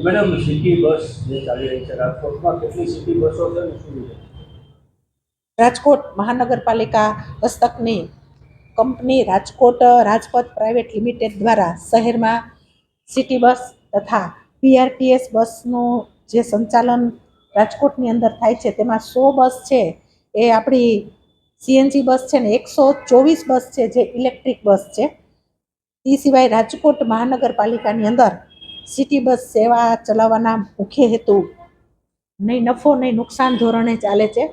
Madam, city bus જે ચાલી રહી છે રાજકોટમાં, કેટલી સિટી બસો છે ને શું છે? રાજકોટ મહાનગરપાલિકા હસ્તકની company Rajkot Rajpath private limited દ્વારા શહેરમાં સિટી બસ તથા પીઆરટીએસ બસનું જે સંચાલન રાજકોટની અંદર થાય છે તેમાં 100 બસ છે એ આપણી સીએનજી બસ છે ને 124 બસ છે જે ઇલેક્ટ્રિક બસ છે. એ સિવાય રાજકોટ મહાનગરપાલિકાની અંદર સિટી બસ સેવા ચલાવવાના મુખ્ય હેતુ નહીં નફો નહીં નુકસાન ધોરણે ચાલે છે.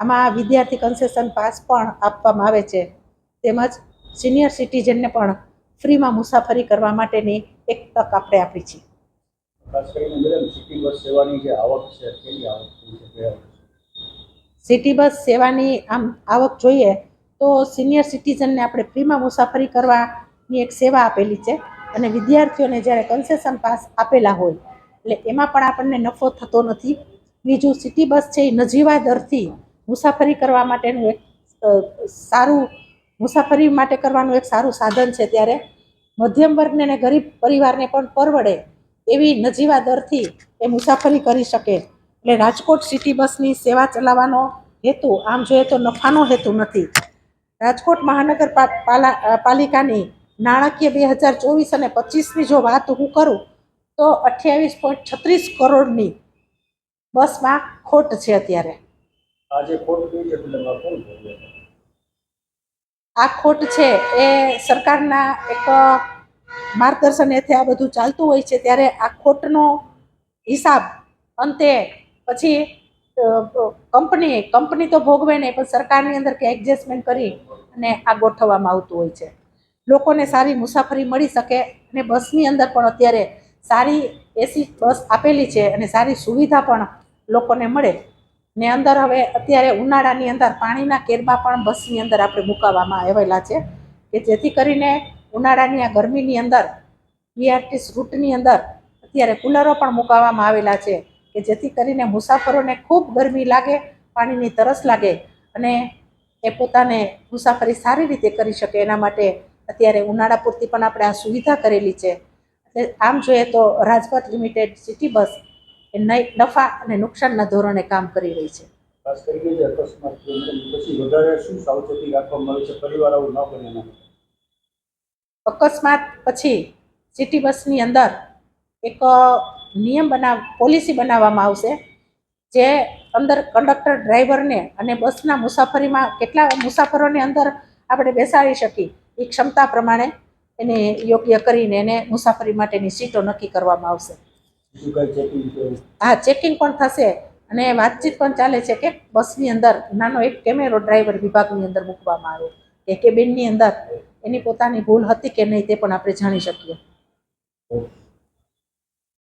આમાં વિદ્યાર્થી કન્સેશન પાસ પણ આપવામાં આવે છે, તેમજ સિનિયર સિટીઝનને પણ ફ્રીમાં મુસાફરી કરવા માટેની એક તક આપણે આપી છે. ખાસ કરીને મેડમ, સિટી બસ સેવાની જે આવક છે કેવી આવક છે? સિટી બસ સેવાની આમ આવક જોઈએ તો સિનિયર સિટીઝનને આપણે ફ્રીમાં મુસાફરી કરવાની એક સેવા આપેલી છે, અને વિદ્યાર્થીઓને જ્યારે કન્સેશન પાસ આપેલા હોય એટલે એમાં પણ આપણને નફો થતો નથી. બીજું, સિટી બસ છે એ નજીવા દરથી મુસાફરી કરવા માટેનું એક સારું મુસાફરી માટે કરવાનું એક સારું સાધન છે. ત્યારે મધ્યમ વર્ગને અને ગરીબ પરિવારને પણ પરવડે એવી નજીવા દરથી એ મુસાફરી કરી શકે. એટલે રાજકોટ સિટી બસની સેવા ચલાવવાનો હેતુ આમ જોઈએ તો નફાનો હેતુ નથી. રાજકોટ મહાનગરપાલિકાની નાણાકીય 2024 અને 25ની જો વાત હું કરું તો 28.36 કરોડની બસમાં ખોટ છે અત્યારે. આ જે ખોટ ગઈ છે તેમાં કોણ ભોગવે છે? આ ખોટ છે એ સરકારના એક માર્ગદર્શન હેઠળ આ બધું ચાલતું હોય છે. ત્યારે આ ખોટનો હિસાબ અંતે પછી કંપની તો ભોગવે નહીં, પણ સરકારની અંદર કે એડજસ્ટમેન્ટ કરી અને આ ગોઠવવામાં આવતું હોય છે. લોકોને સારી મુસાફરી મળી શકે અને બસની અંદર પણ અત્યારે સારી એસી બસ આપેલી છે અને સારી સુવિધા પણ લોકોને મળે ને. અંદર હવે અત્યારે ઉનાળાની અંદર પાણીના કેરબા પણ બસની અંદર આપણે મુકાવવામાં આવેલા છે કે જેથી કરીને ઉનાળાની આ ગરમીની અંદર બીઆરટીએસ રૂટની અંદર અત્યારે કુલરો પણ મુકાવવામાં આવેલા છે કે જેથી કરીને મુસાફરોને ખૂબ ગરમી લાગે, પાણીની તરસ લાગે અને એ પોતાને મુસાફરી સારી રીતે કરી શકે એના માટે અત્યારે ઉનાળા પૂરતી પણ આપણે આ સુવિધા કરેલી છે. એટલે આમ જોઈએ તો રાજપથ લિમિટેડ સિટી બસ એ નફા અને નુકસાનના ધોરણે કામ કરી રહી છે. ખાસ કરીને જે અકસ્માત પછી વધારે શું સાવચેતી રાખવામાં આવે છે પરિવાર આવું ન બને એના માટે? અકસ્માત પછી સિટી બસની અંદર એક પોલિસી બનાવવામાં આવશે જે અંદર કંડક્ટર ડ્રાઈવરને અને બસના મુસાફરીમાં કેટલા મુસાફરોને અંદર આપણે બેસાડી શકીએ એ ક્ષમતા પ્રમાણે એને યોગ્ય કરીને એને મુસાફરી માટેની સીટો નક્કી કરવામાં આવશે. હા, ચેકિંગ પણ થશે અને વાતચીત પણ ચાલે છે કે બસની અંદર નાનો એક કેમેરો ડ્રાઈવર વિભાગની અંદર મૂકવામાં આવે કે કેબિનની અંદર એની પોતાની ભૂલ હતી કે નહીં તે પણ આપણે જાણી શકીએ.